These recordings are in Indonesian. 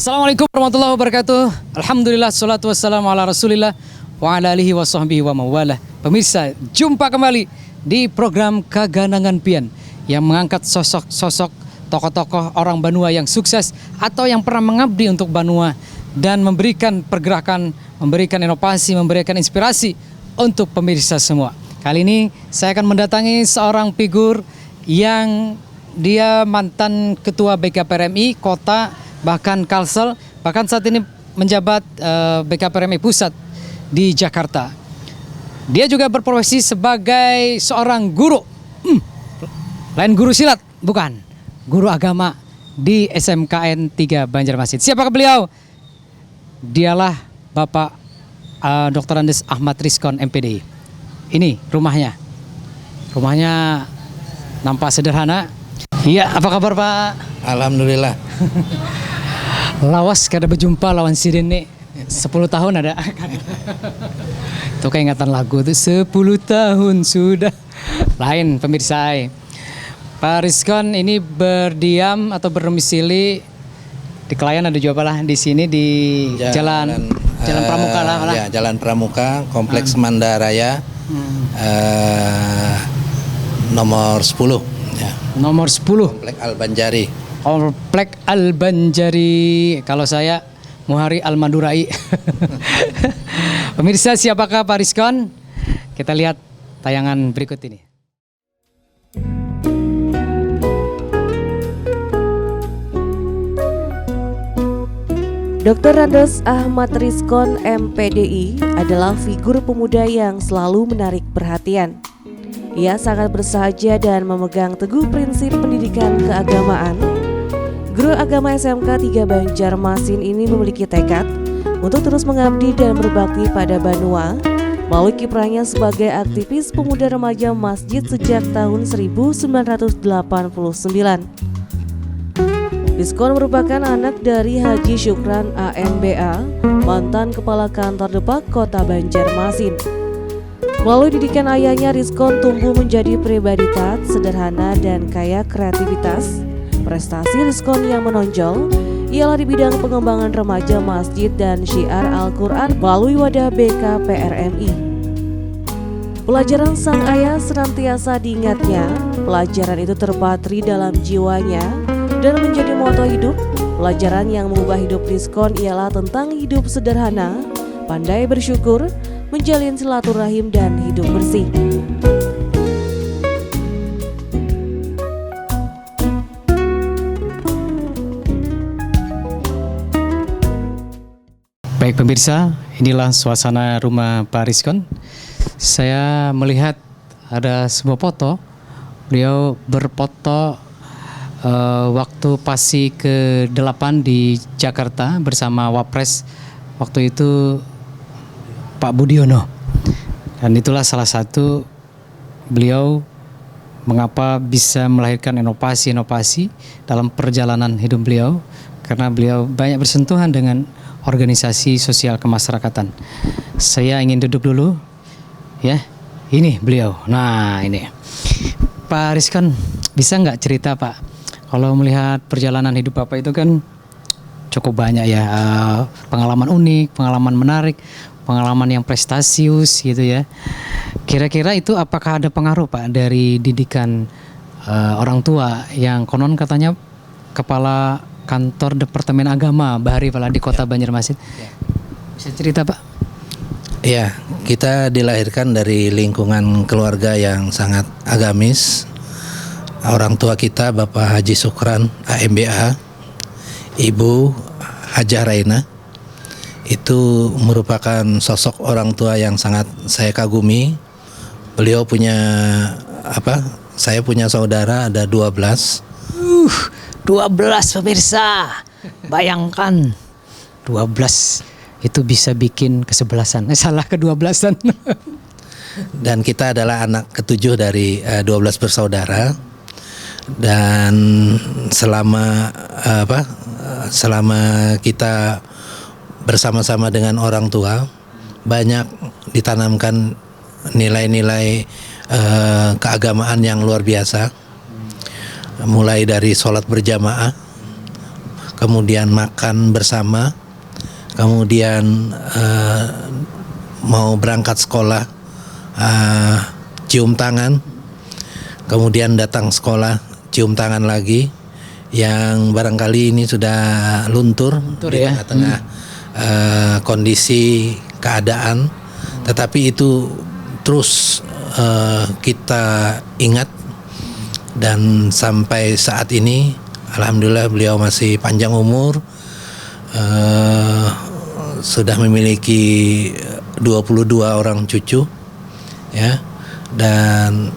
Assalamualaikum warahmatullahi wabarakatuh. Alhamdulillah, salatu wassalamu ala rasulillah wa ala alihi wa sahbihi wa mawalah. Pemirsa, jumpa kembali di program Kaganangan Pian yang mengangkat sosok-sosok tokoh-tokoh orang Banua yang sukses atau yang pernah mengabdi untuk Banua dan memberikan pergerakan, memberikan inovasi, memberikan inspirasi untuk pemirsa semua. Kali ini saya akan mendatangi seorang figur yang dia mantan ketua BKPRMI Kota, bahkan Kalsel, bahkan saat ini menjabat BKPRMI Pusat di Jakarta. Dia juga berprofesi sebagai seorang guru, lain guru silat, bukan, guru agama di SMKN 3 Banjarmasin. Siapakah beliau? Dialah Bapak Dr. Andes Ahmad Rizkon MPDI. Ini rumahnya. Rumahnya nampak sederhana. Iya, apa kabar Pak? Alhamdulillah. Lawas kada berjumpa lawan Sidin nih 10 tahun ada. Itu keingatan lagu tuh 10 tahun sudah. Lain pemirsa. Pak Rizkon ini berdiam atau berdomisili di Kelayan, ada juga lah di sini di Jalan Pramuka lah. Ya, Jalan Pramuka, Kompleks Mandaraya, nomor 10. Ya. Nomor 10. Komplek Al-Banjari. Komplek Al-Banjari. Kalau saya Muhari Al-Madurai. Pemirsa, siapakah Pak Rizkon? Kita lihat tayangan berikut ini. Dr. Andes Ahmad Rizkon MPDI adalah figur pemuda yang selalu menarik perhatian. Ia sangat bersahaja dan memegang teguh prinsip pendidikan keagamaan. Guru agama SMK 3 Banjarmasin ini memiliki tekad untuk terus mengabdi dan berbakti pada Banua melalui kiprahnya sebagai aktivis pemuda remaja masjid sejak tahun 1989. Rizkon merupakan anak dari Haji Syukran AMBA, mantan Kepala Kantor Depak Kota Banjarmasin. Melalui didikan ayahnya, Rizkon tumbuh menjadi pribadi taat, sederhana, dan kaya kreativitas. Prestasi Rizkon yang menonjol ialah di bidang pengembangan remaja masjid dan syiar Al-Quran melalui wadah BKPRMI. Pelajaran sang ayah senantiasa diingatnya, pelajaran itu terpatri dalam jiwanya dan menjadi moto hidup. Pelajaran yang mengubah hidup Rizkon ialah tentang hidup sederhana, pandai bersyukur, menjalin silaturahim, dan hidup bersih. Baik pemirsa, inilah suasana rumah Pak Rizkon. Saya melihat ada sebuah foto. Beliau berfoto waktu PASI ke-8 di Jakarta bersama Wapres waktu itu Pak Budiono. Dan itulah salah satu beliau mengapa bisa melahirkan inovasi-inovasi dalam perjalanan hidup beliau, karena beliau banyak bersentuhan dengan organisasi sosial kemasyarakatan. Saya ingin duduk dulu ya. Ini beliau. Nah, ini Pak Rizkon, bisa nggak cerita Pak, kalau melihat perjalanan hidup Bapak itu kan cukup banyak ya, pengalaman unik, pengalaman menarik, pengalaman yang prestasius gitu ya. Kira-kira itu apakah ada pengaruh Pak dari didikan orang tua yang konon katanya Kepala Kantor Departemen Agama Bahari Pala di Kota Banjarmasin? Ya. Bisa cerita Pak? Ya, kita dilahirkan dari lingkungan keluarga yang sangat agamis. Orang tua kita Bapak Haji Syukran AMBA, Ibu Hajah Raina, itu merupakan sosok orang tua yang sangat saya kagumi. Beliau punya saya punya saudara ada 12. 12 pemirsa. Bayangkan 12 itu bisa bikin kesebelasan. Salah ke-12an. Dan kita adalah anak ketujuh dari 12 bersaudara. Dan selama kita bersama-sama dengan orang tua, banyak ditanamkan nilai-nilai keagamaan yang luar biasa. Mulai dari sholat berjamaah, kemudian makan bersama, kemudian mau berangkat sekolah cium tangan, kemudian datang sekolah cium tangan lagi, yang barangkali ini sudah luntur di ya. tengah-tengah kondisi keadaan, tetapi itu terus kita ingat, dan sampai saat ini alhamdulillah beliau masih panjang umur, sudah memiliki 22 orang cucu, ya, dan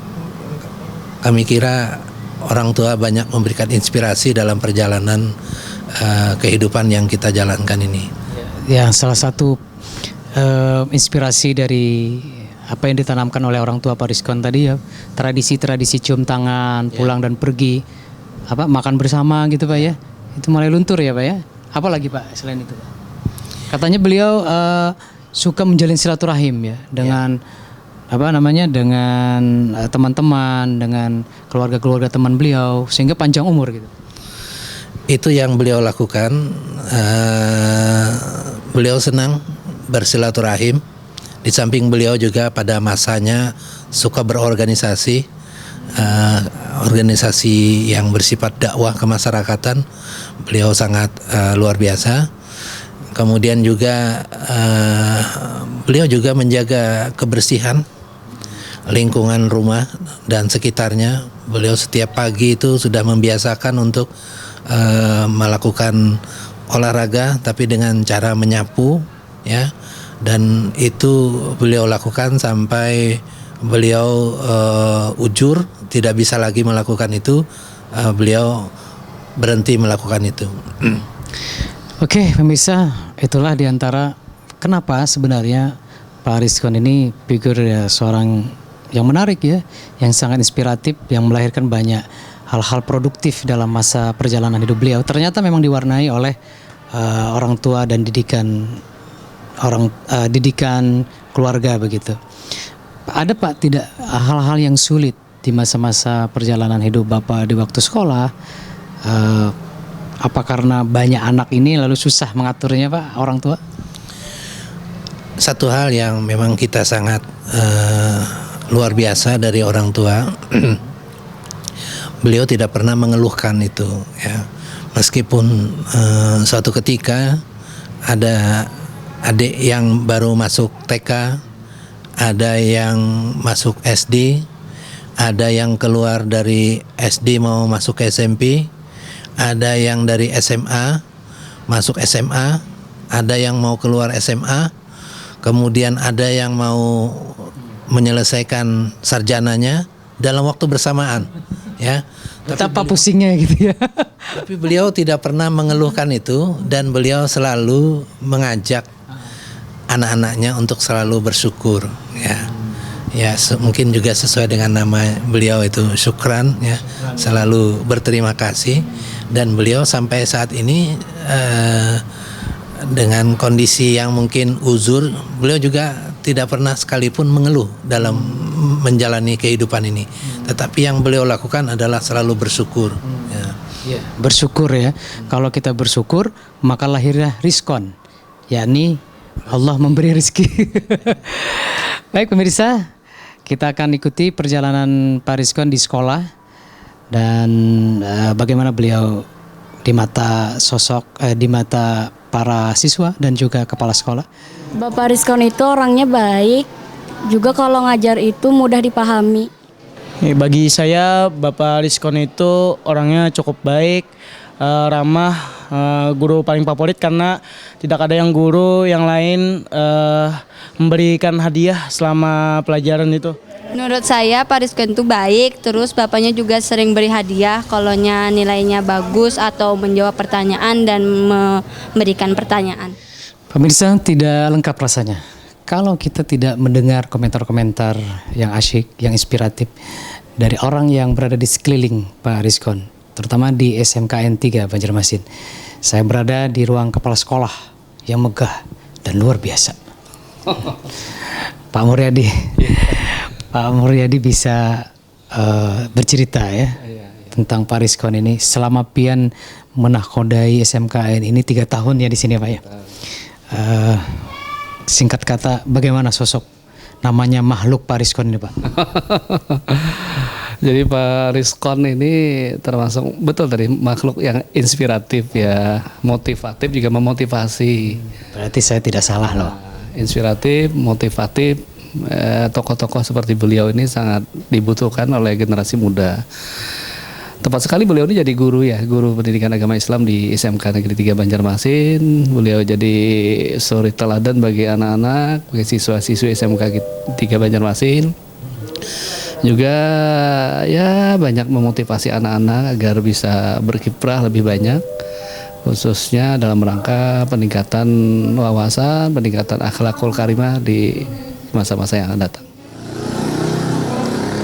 kami kira orang tua banyak memberikan inspirasi dalam perjalanan kehidupan yang kita jalankan ini. Ya, salah satu inspirasi dari apa yang ditanamkan oleh orang tua Pak Rizkon tadi ya, tradisi-tradisi cium tangan, pulang dan pergi, makan bersama gitu Pak ya, itu mulai luntur ya Pak ya. Apa lagi Pak selain itu Pak? Katanya beliau suka menjalin silaturahim ya dengan dengan teman-teman, dengan keluarga-keluarga teman beliau, sehingga panjang umur gitu. Itu yang beliau lakukan. Beliau senang bersilaturahim. Di samping beliau juga pada masanya suka berorganisasi, organisasi yang bersifat dakwah kemasyarakatan. Beliau sangat luar biasa. Kemudian juga beliau juga menjaga kebersihan lingkungan rumah dan sekitarnya. Beliau setiap pagi itu sudah membiasakan untuk melakukan olahraga, tapi dengan cara menyapu, ya. Dan itu beliau lakukan sampai beliau ujur, tidak bisa lagi melakukan itu, beliau berhenti melakukan itu. Oke, pemirsa, itulah diantara kenapa sebenarnya Pak Rizkon ini figur ya, seorang yang menarik ya, yang sangat inspiratif, yang melahirkan banyak hal-hal produktif dalam masa perjalanan hidup beliau. Ternyata memang diwarnai oleh orang tua dan didikan keluarga begitu. Ada Pak tidak hal-hal yang sulit di masa-masa perjalanan hidup Bapak di waktu sekolah? Apa karena banyak anak ini lalu susah mengaturnya Pak orang tua? Satu hal yang memang kita sangat luar biasa dari orang tua, beliau tidak pernah mengeluhkan itu, ya. Meskipun suatu ketika ada adik yang baru masuk TK, ada yang masuk SD, ada yang keluar dari SD mau masuk ke SMP, ada yang dari SMA masuk SMA, ada yang mau keluar SMA, kemudian ada yang mau menyelesaikan sarjananya dalam waktu bersamaan, ya. Betapa pusingnya gitu ya. Tapi beliau tidak pernah mengeluhkan itu, dan beliau selalu mengajak anak-anaknya untuk selalu bersyukur, ya. Ya, mungkin juga sesuai dengan nama beliau itu syukran, ya. Selalu berterima kasih, dan beliau sampai saat ini dengan kondisi yang mungkin uzur, beliau juga tidak pernah sekalipun mengeluh dalam menjalani kehidupan ini. Tetapi yang beliau lakukan adalah selalu bersyukur. Ya. Ya, bersyukur ya. Kalau kita bersyukur, maka lahirlah Rizkon, yakni Allah memberi rezeki. Baik pemirsa, kita akan ikuti perjalanan Pak Rizkon di sekolah dan bagaimana beliau di mata di mata para siswa dan juga kepala sekolah. Bapak Rizkon itu orangnya baik, juga kalau ngajar itu mudah dipahami. Bagi saya Bapak Rizkon itu orangnya cukup baik, ramah, guru paling favorit karena tidak ada yang guru yang lain memberikan hadiah selama pelajaran itu. Menurut saya Pak Rizkon itu baik, terus bapaknya juga sering beri hadiah kalau nilainya bagus atau menjawab pertanyaan dan memberikan pertanyaan. Pemirsa, tidak lengkap rasanya kalau kita tidak mendengar komentar-komentar yang asyik, yang inspiratif dari orang yang berada di sekeliling Pak Rizkon, terutama di SMKN 3 Banjarmasin. Saya berada di ruang kepala sekolah yang megah dan luar biasa. Pak Muryadi, Pak Muryadi bisa bercerita ya tentang Pak Rizkon ini. Selama pian menakodai SMKN ini 3 tahun ya di sini Pak ya. Singkat kata, bagaimana sosok namanya makhluk Pak Rizkon ini Pak? Jadi Pak Rizkon ini termasuk betul tadi makhluk yang inspiratif ya, motivatif juga memotivasi. Berarti saya tidak salah loh. Inspiratif, motivatif, tokoh-tokoh seperti beliau ini sangat dibutuhkan oleh generasi muda. Tepat sekali beliau ini jadi guru ya, guru pendidikan agama Islam di SMK Negeri 3 Banjarmasin. Beliau jadi suri teladan bagi anak-anak, bagi siswa-siswi SMK 3 Banjarmasin. Juga ya banyak memotivasi anak-anak agar bisa berkiprah lebih banyak, khususnya dalam rangka peningkatan wawasan, peningkatan akhlakul karimah di masa-masa yang akan datang.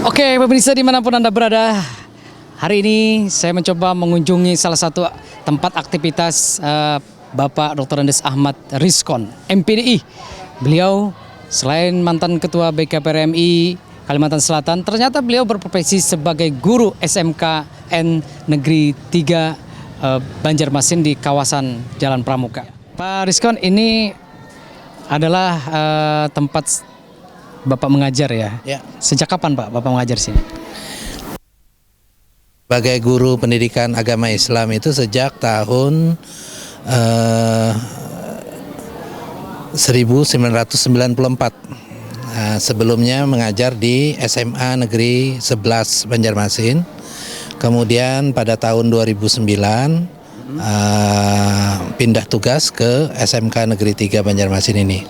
Oke, pemirsa dimanapun Anda berada, hari ini saya mencoba mengunjungi salah satu tempat aktivitas Bapak Dr. Andes Ahmad Rizkon, MPDI. Beliau selain mantan Ketua BKPRMI Kalimantan Selatan, ternyata beliau berprofesi sebagai guru SMKN Negeri 3 Banjarmasin di kawasan Jalan Pramuka. Pak Rizkon, ini adalah tempat Bapak mengajar ya? Ya. Sejak kapan Pak Bapak mengajar sini? Sebagai guru pendidikan agama Islam itu sejak tahun 1994. Sebelumnya mengajar di SMA Negeri 11 Banjarmasin. Kemudian pada tahun 2009 pindah tugas ke SMK Negeri 3 Banjarmasin ini.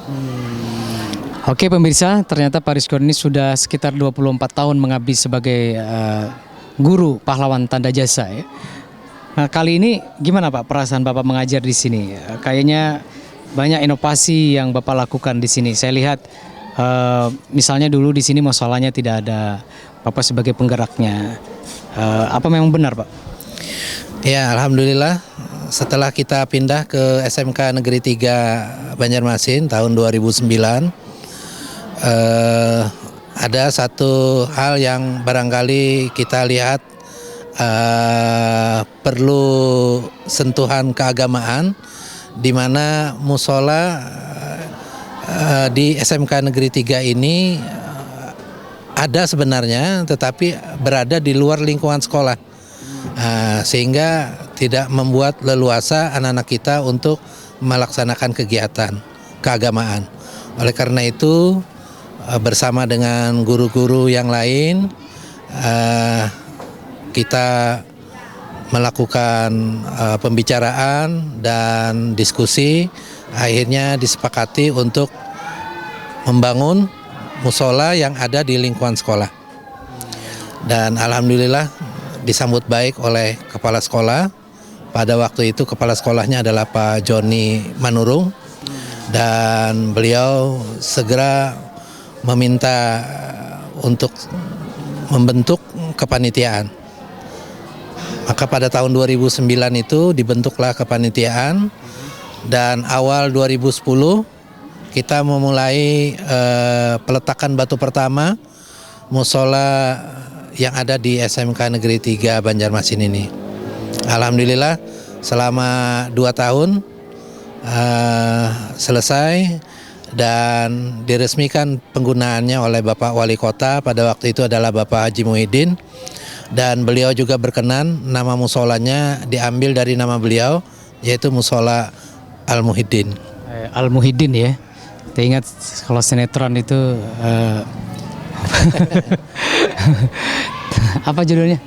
Oke pemirsa, ternyata Pak Rizkon ini sudah sekitar 24 tahun mengabdi sebagai guru pahlawan tanda jasa ya. Nah, kali ini gimana Pak perasaan Bapak mengajar di sini? Kayaknya banyak inovasi yang Bapak lakukan di sini. Saya lihat misalnya dulu di sini musolanya tidak ada, Bapak sebagai penggeraknya. Apa memang benar Pak? Ya, alhamdulillah setelah kita pindah ke SMK Negeri 3 Banjarmasin tahun 2009, ada satu hal yang barangkali kita lihat perlu sentuhan keagamaan, di mana musola di SMK Negeri 3 ini ada sebenarnya, tetapi berada di luar lingkungan sekolah, sehingga tidak membuat leluasa anak-anak kita untuk melaksanakan kegiatan keagamaan. Oleh karena itu, bersama dengan guru-guru yang lain, kita melakukan pembicaraan dan diskusi. Akhirnya disepakati untuk membangun musola yang ada di lingkungan sekolah. Dan alhamdulillah disambut baik oleh kepala sekolah. Pada waktu itu kepala sekolahnya adalah Pak Joni Manurung, dan beliau segera meminta untuk membentuk kepanitiaan. Maka pada tahun 2009 itu dibentuklah kepanitiaan. Dan awal 2010 kita memulai peletakan batu pertama musola yang ada di SMK Negeri 3 Banjarmasin ini. Alhamdulillah selama 2 tahun selesai dan diresmikan penggunaannya oleh Bapak Wali Kota, pada waktu itu adalah Bapak Haji Muhyiddin, dan beliau juga berkenan nama musolanya diambil dari nama beliau, yaitu Musola Al-Muhyiddin. Al-Muhyiddin ya. Saya ingat kalau sinetron itu apa judulnya?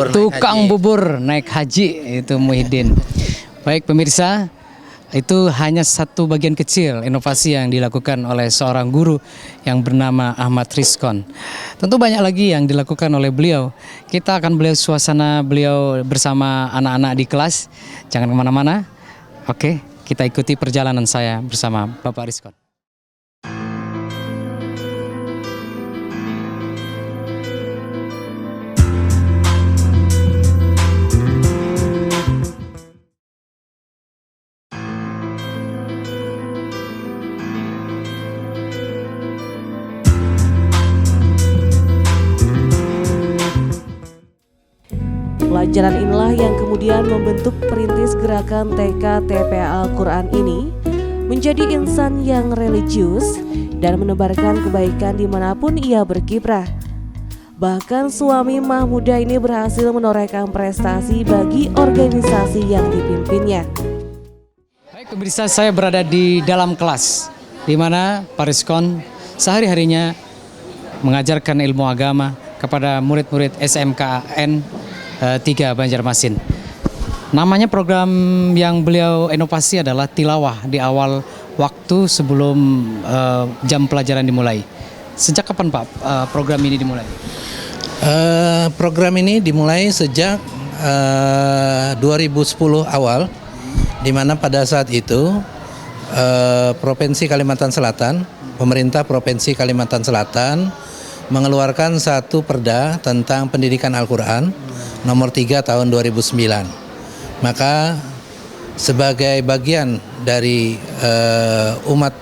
Tukang bubur naik haji, itu Muhyiddin. Baik pemirsa, itu hanya satu bagian kecil inovasi yang dilakukan oleh seorang guru yang bernama Ahmad Rizkon. Tentu banyak lagi yang dilakukan oleh beliau. Kita akan melihat suasana beliau bersama anak-anak di kelas. Jangan kemana-mana. Oke, kita ikuti perjalanan saya bersama Bapak Rizkon. Pelajaran inilah yang kemudian membentuk perintis gerakan TK TPA Al-Quran ini menjadi insan yang religius dan menebarkan kebaikan dimanapun ia berkiprah. Bahkan suami mah muda ini berhasil menorehkan prestasi bagi organisasi yang dipimpinnya. Baik pemirsa, saya berada di dalam kelas di mana Pak Rizkon sehari-harinya mengajarkan ilmu agama kepada murid-murid SMKN 3 Banjarmasin. Namanya program yang beliau inovasi adalah tilawah di awal waktu sebelum jam pelajaran dimulai. Sejak kapan Pak program ini dimulai? Program ini dimulai sejak 2010 awal, di mana pada saat itu Provinsi Kalimantan Selatan, pemerintah Provinsi Kalimantan Selatan mengeluarkan satu perda tentang pendidikan Al-Quran nomor 3 tahun 2009. Maka sebagai bagian dari umat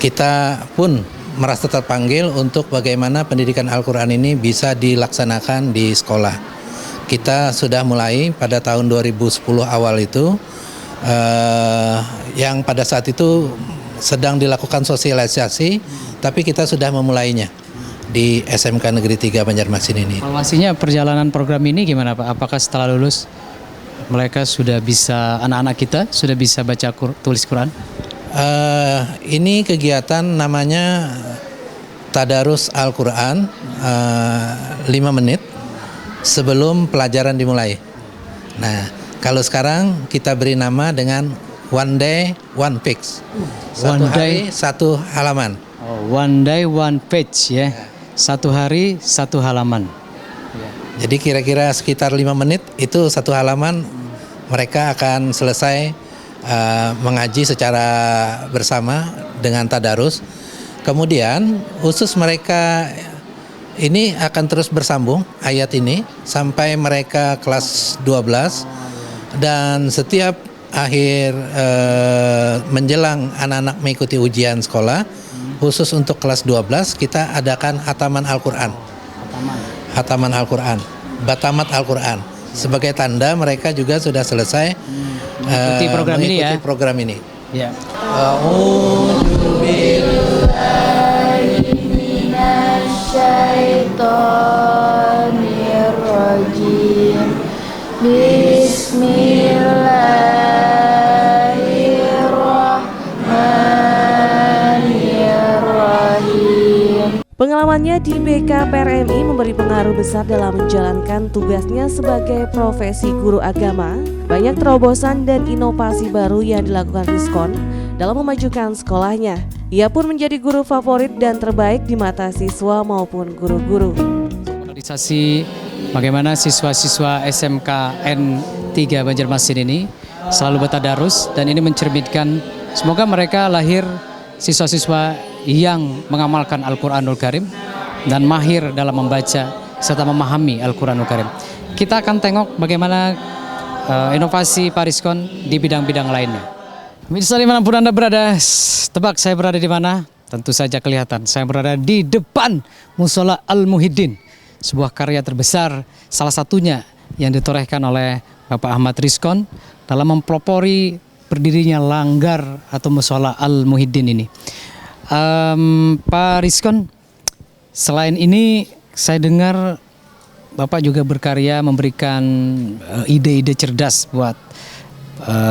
kita pun merasa terpanggil untuk bagaimana pendidikan Al-Quran ini bisa dilaksanakan di sekolah. Kita sudah mulai pada tahun 2010 awal itu, yang pada saat itu sedang dilakukan sosialisasi, tapi kita sudah memulainya di SMK Negeri 3 Banjarmasin ini. Evaluasinya perjalanan program ini gimana Pak? Apakah setelah lulus mereka sudah bisa, anak-anak kita sudah bisa baca tulis Quran? Ini kegiatan namanya Tadarus Al-Quran 5 menit sebelum pelajaran dimulai. Nah, kalau sekarang kita beri nama dengan One Day One Page. Satu hari satu halaman. Oh, One Day One Page ya. Satu hari satu halaman. Jadi kira-kira sekitar 5 menit itu satu halaman mereka akan selesai mengaji secara bersama dengan tadarus. Kemudian khusus mereka ini akan terus bersambung ayat ini sampai mereka kelas 12, dan setiap akhir menjelang anak-anak mengikuti ujian sekolah, khusus untuk kelas 12 kita adakan hataman Al-Quran. Hataman Al-Quran, batamat Al-Quran. Sebagai tanda mereka juga sudah selesai mengikuti program ini ya. Program ini. Ya. Pengalamannya di BKPRMI memberi pengaruh besar dalam menjalankan tugasnya sebagai profesi guru agama. Banyak terobosan dan inovasi baru yang dilakukan Rizkon dalam memajukan sekolahnya. Ia pun menjadi guru favorit dan terbaik di mata siswa maupun guru-guru. Realisasi bagaimana siswa-siswa SMKN 3 Banjarmasin ini selalu bertadarus, dan ini mencerminkan semoga mereka lahir siswa-siswa yang mengamalkan Al-Quranul Karim dan mahir dalam membaca serta memahami Al-Quranul Karim. Kita akan tengok bagaimana inovasi Pak Rizkon di bidang-bidang lainnya. Misalnya dimanapun Anda berada, tebak saya berada di mana? Tentu saja kelihatan, saya berada di depan Musola Al-Muhyiddin, sebuah karya terbesar, salah satunya yang ditorehkan oleh Bapak Ahmad Rizkon dalam mempelopori berdirinya langgar atau Musola Al-Muhyiddin ini. Pak Rizkon, selain ini saya dengar Bapak juga berkarya memberikan ide-ide cerdas buat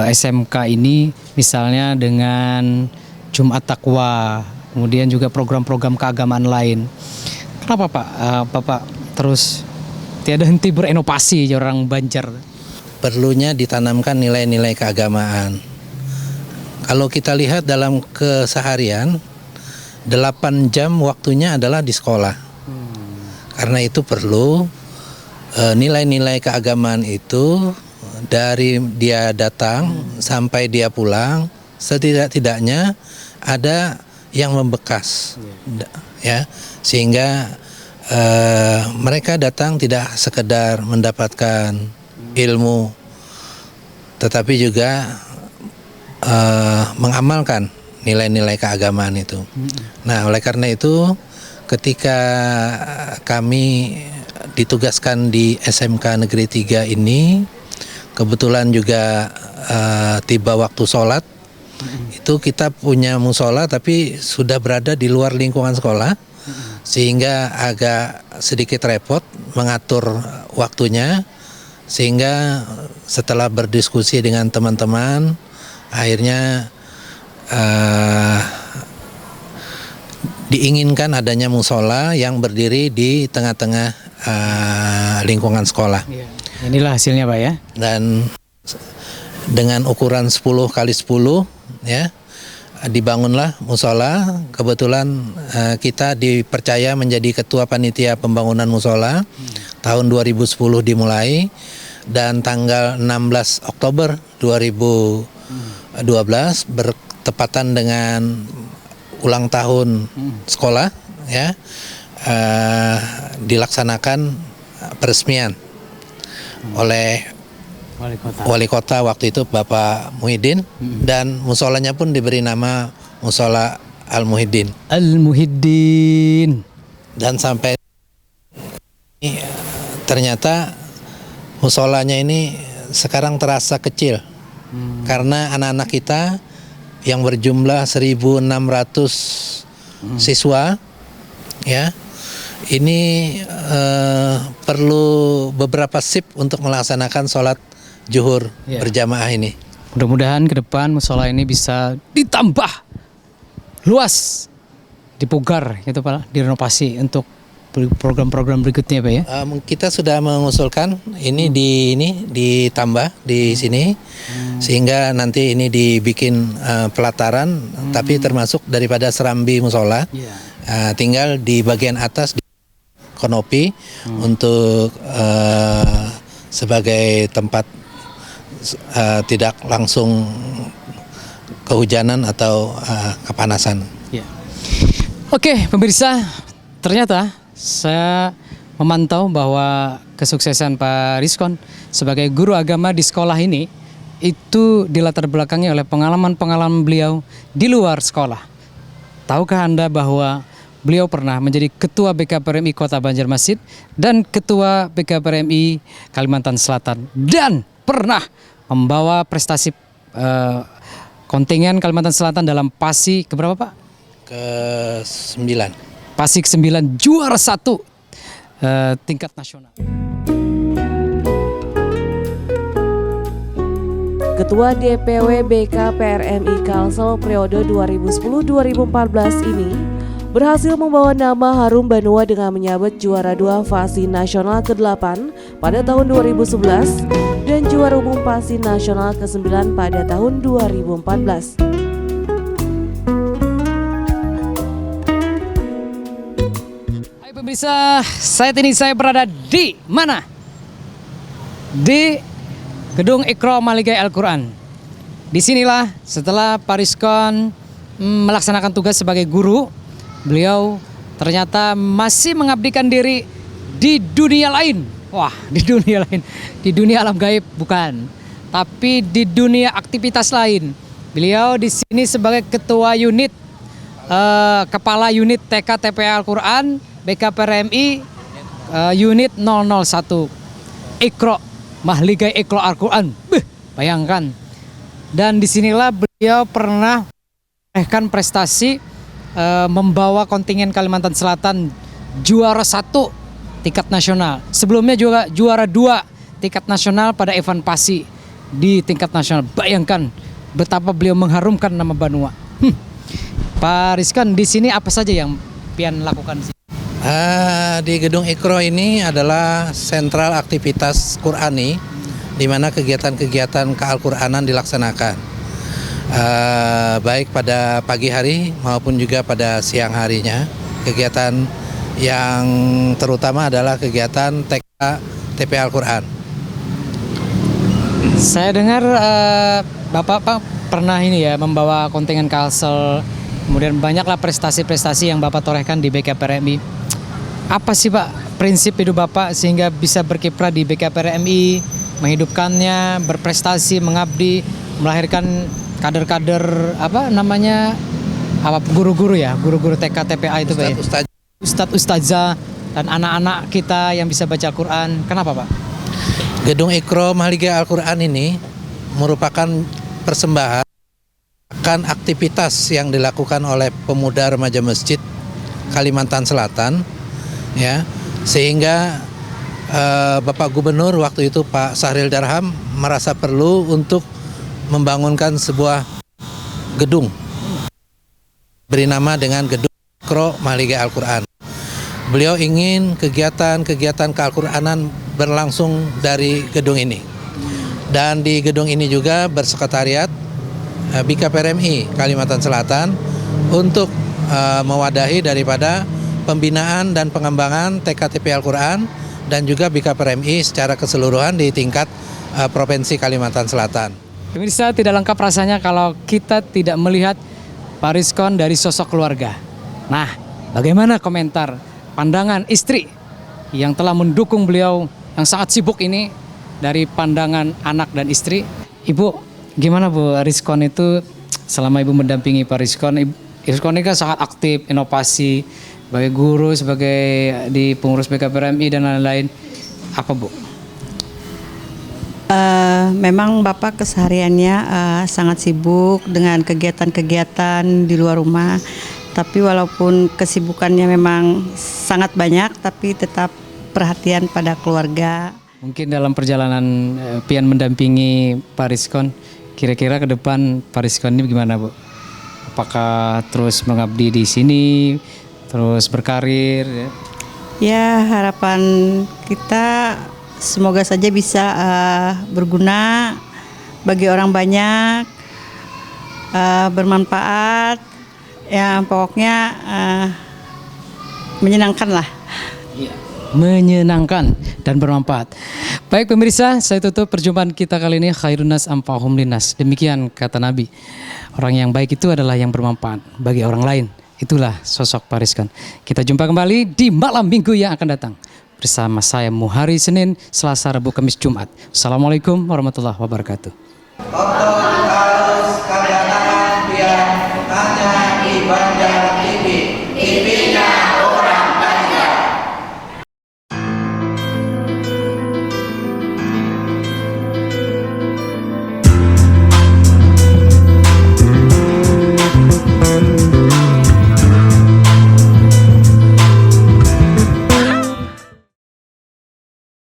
SMK ini, misalnya dengan Jumat Taqwa, kemudian juga program-program keagamaan lain. Kenapa Pak Bapak terus tiada henti berinovasi orang Banjar? Perlunya ditanamkan nilai-nilai keagamaan. Kalau kita lihat dalam keseharian, 8 jam waktunya adalah di sekolah. Karena itu perlu nilai-nilai keagamaan itu dari dia datang sampai dia pulang, setidak-tidaknya ada yang membekas, ya, sehingga mereka datang tidak sekedar mendapatkan ilmu, tetapi juga mengamalkan nilai-nilai keagamaan itu. Nah, oleh karena itu ketika kami ditugaskan di SMK Negeri 3 ini, kebetulan juga tiba waktu sholat. Itu kita punya musola tapi sudah berada di luar lingkungan sekolah, sehingga agak sedikit repot mengatur waktunya. Sehingga setelah berdiskusi dengan teman-teman, akhirnya diinginkan adanya musola yang berdiri di tengah-tengah lingkungan sekolah. Inilah hasilnya Pak ya. Dan dengan ukuran 10 kali 10 ya, dibangunlah musola. Kebetulan kita dipercaya menjadi ketua panitia pembangunan musola. Tahun 2010 dimulai, dan tanggal 16 Oktober 2012 bertepatan dengan ulang tahun sekolah ya, dilaksanakan peresmian oleh Wali Kota waktu itu Bapak Muhyiddin, dan musolanya pun diberi nama Musola Al-Muhyiddin. Al-Muhyiddin. Dan sampai ternyata musolanya ini sekarang terasa kecil karena anak-anak kita yang berjumlah 1.600 siswa ya, ini perlu beberapa shift untuk melaksanakan sholat zuhur berjamaah ini. Mudah-mudahan ke depan musola ini bisa ditambah luas, dipugar gitu Pak, direnovasi untuk program-program berikutnya Pak ya. Kita sudah mengusulkan ini ditambah di sini, sehingga nanti ini dibikin pelataran, tapi termasuk daripada serambi musola. Tinggal di bagian atas di konopi untuk sebagai tempat tidak langsung kehujanan atau kepanasan. Oke, pemirsa, ternyata saya memantau bahwa kesuksesan Pak Rizkon sebagai guru agama di sekolah ini itu dilatar belakangi oleh pengalaman-pengalaman beliau di luar sekolah. Tahukah Anda bahwa beliau pernah menjadi Ketua BKPRMI Kota Banjarmasin dan Ketua BKPRMI Kalimantan Selatan, dan pernah membawa prestasi kontingen Kalimantan Selatan dalam PASI keberapa Pak? Ke-9. PASI ke-9, juara 1 tingkat nasional. Ketua DPW BKPRMI Kalsel periode 2010-2014 ini berhasil membawa nama harum Banua dengan menyabet juara 2 PASI Nasional ke-8 pada tahun 2011 dan juara umum PASI Nasional ke-9 pada tahun 2014. Hai pemirsa, saat ini saya berada di mana? Di Gedung Iqra Maligai Al-Quran. Disinilah setelah Pak Rizkon melaksanakan tugas sebagai guru, beliau ternyata masih mengabdikan diri di dunia lain. Wah, di dunia lain. Di dunia alam gaib bukan, tapi di dunia aktivitas lain. Beliau di sini sebagai ketua unit, kepala unit TK TPA Al-Quran BKPRMI unit 001 Iqra Mahligai Iqra Al-Quran. Bayangkan. Dan disinilah beliau pernah meraihkan prestasi membawa kontingen Kalimantan Selatan juara 1 tingkat nasional. Sebelumnya juga juara 2 tingkat nasional pada event PASI di tingkat nasional. Bayangkan betapa beliau mengharumkan nama Banua. Pak Rizkon, di sini apa saja yang pian lakukan di sini? Di Gedung Iqra ini adalah sentral aktivitas Qurani, di mana kegiatan-kegiatan keal-Quranan dilaksanakan, baik pada pagi hari maupun juga pada siang harinya. Kegiatan yang terutama adalah kegiatan TK TPA Al-Quran. Saya dengar Bapak pernah ini ya membawa kontingen Kalsel, kemudian banyaklah prestasi-prestasi yang Bapak torehkan di BKPRMI. Apa sih Pak prinsip hidup Bapak sehingga bisa berkiprah di BKPRMI, menghidupkannya, berprestasi, mengabdi, melahirkan kader-kader guru-guru ya, guru-guru TK TPA itu Pak ya? Ustadz Ustadzah dan anak-anak kita yang bisa baca Al-Quran. Kenapa Pak? Gedung Iqra Mahligai Al-Quran ini merupakan persembahan akan aktivitas yang dilakukan oleh pemuda remaja masjid Kalimantan Selatan, ya, sehingga Bapak Gubernur waktu itu Pak Sahril Darham merasa perlu untuk membangunkan sebuah gedung beri nama dengan Gedung Iqra Mahligai Al-Quran. Beliau ingin kegiatan-kegiatan keal-Quranan berlangsung dari gedung ini. Dan di gedung ini juga bersekretariat BKPRMI Kalimantan Selatan untuk mewadahi daripada pembinaan dan pengembangan TKTP Al-Quran dan juga BKPRMI secara keseluruhan di tingkat Provinsi Kalimantan Selatan. Pemirsa, tidak lengkap rasanya kalau kita tidak melihat Pak Rizkon dari sosok keluarga. Nah, bagaimana komentar, pandangan istri yang telah mendukung beliau yang sangat sibuk ini dari pandangan anak dan istri? Ibu, gimana Bu Rizkon itu selama Ibu mendampingi Pak Rizkon? Rizkon ini kan sangat aktif, inovasi, sebagai guru, sebagai di pengurus BKPRMI dan lain-lain. Apa Bu? Memang Bapak kesehariannya sangat sibuk dengan kegiatan-kegiatan di luar rumah. Tapi walaupun kesibukannya memang sangat banyak, tapi tetap perhatian pada keluarga. Mungkin dalam perjalanan pian mendampingi Pak Rizkon, kira-kira ke depan Pak Rizkon ini gimana Bu? Apakah terus mengabdi di sini, terus berkarir? Ya, harapan kita semoga saja bisa berguna bagi orang banyak, bermanfaat, ya pokoknya menyenangkan lah. Menyenangkan dan bermanfaat. Baik pemirsa, saya tutup perjumpaan kita kali ini. Khairun nas anfa'uhum linnas. Demikian kata Nabi. Orang yang baik itu adalah yang bermanfaat bagi orang lain. Itulah sosok Pak Rizkon. Kita jumpa kembali di malam minggu yang akan datang bersama saya Muhari Senin, Selasa, Rabu, Kamis, Jumat. Assalamualaikum warahmatullahi wabarakatuh.